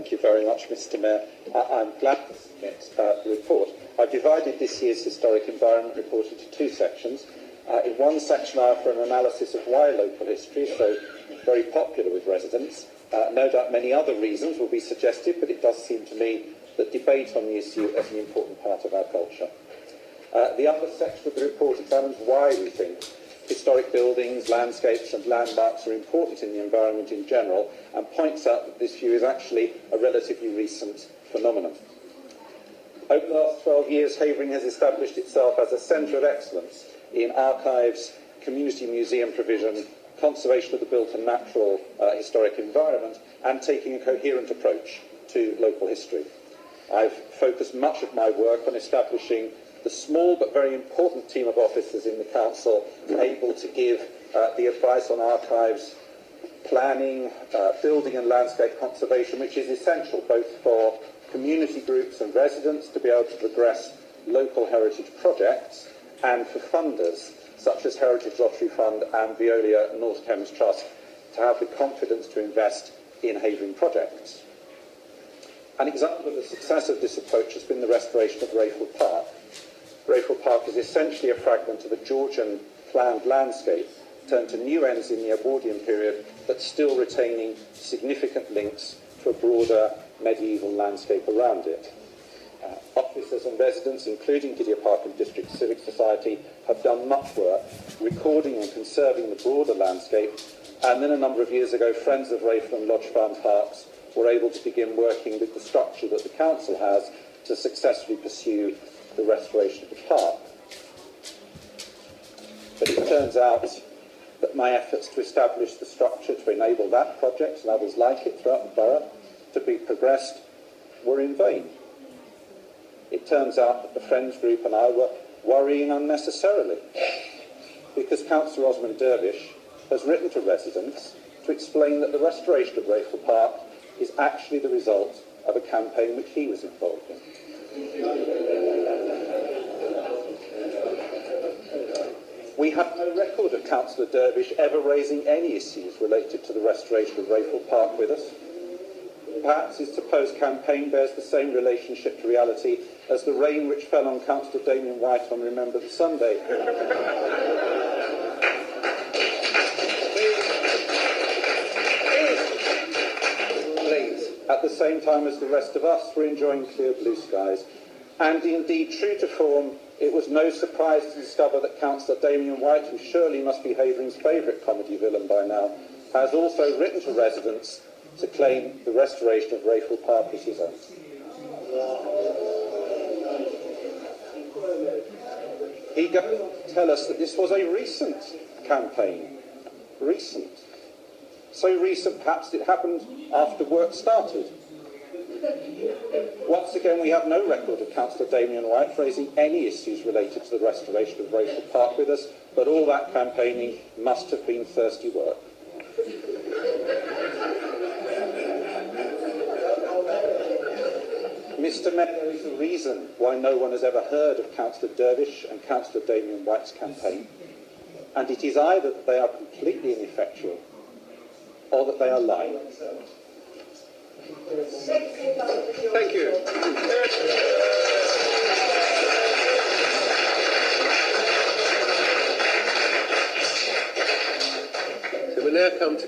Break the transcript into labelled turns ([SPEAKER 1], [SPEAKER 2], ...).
[SPEAKER 1] Thank you very much, Mr. Mayor. I'm glad to submit the report. I've divided this year's Historic Environment Report into two sections. In one section, I offer an analysis of why local history is so very popular with residents. No doubt many other reasons will be suggested, but it does seem to me that debate on the issue is an important part of our culture. The other section of the report examines why we think historic buildings, landscapes and landmarks are important in the environment in general, and points out that this view is actually a relatively recent phenomenon. Over the last 12 years, Havering has established itself as a centre of excellence in archives, community museum provision, conservation of the built and natural historic environment, and taking a coherent approach to local history. I've focused much of my work on establishing the small but very important team of officers in the Council able to give the advice on archives, planning, building and landscape conservation, which is essential both for community groups and residents to be able to progress local heritage projects, and for funders such as Heritage Lottery Fund and Veolia North Thames Trust to have the confidence to invest in Havering projects. An example of the success of this approach has been the restoration of Rayfield Park. Rayfield Park is essentially a fragment of a Georgian planned landscape turned to new ends in the Edwardian period, but still retaining significant links to a broader medieval landscape around it. Officers and residents, including Gideon Park and District Civic Society, have done much work recording and conserving the broader landscape, and then a number of years ago, Friends of Rayfield and Lodge Farm Parks were able to begin working with the structure that the Council has to successfully pursue the restoration of the park. But it turns out that my efforts to establish the structure to enable that project and others like it throughout the borough to be progressed were in vain. It turns out that the Friends group and I were worrying unnecessarily, because Councillor Osman Dervish has written to residents to explain that the restoration of Rayfield Park is actually the result of a campaign which he was involved in. We have no record of Councillor Dervish ever raising any issues related to the restoration of Rayfield Park with us. Perhaps his supposed campaign bears the same relationship to reality as the rain which fell on Councillor Damian White on Remember the Sunday. Please, at the same time as the rest of us were enjoying clear blue skies. And indeed, true to form, it was no surprise to discover that Councillor Damian White, who surely must be Havering's favourite comedy villain by now, has also written to residents to claim the restoration of Rayfield Park as his own. He goes on to tell us that this was a recent campaign. Recent. So recent perhaps it happened after work started. Once again, we have no record of Councillor Damian White raising any issues related to the restoration of Rayfield Park with us, but all that campaigning must have been thirsty work. Mr. Mayor, there is a reason why no one has ever heard of Councillor Dervish and Councillor Damian White's campaign, and it is either that they are completely ineffectual or that they are lying. Thank you. So we now come to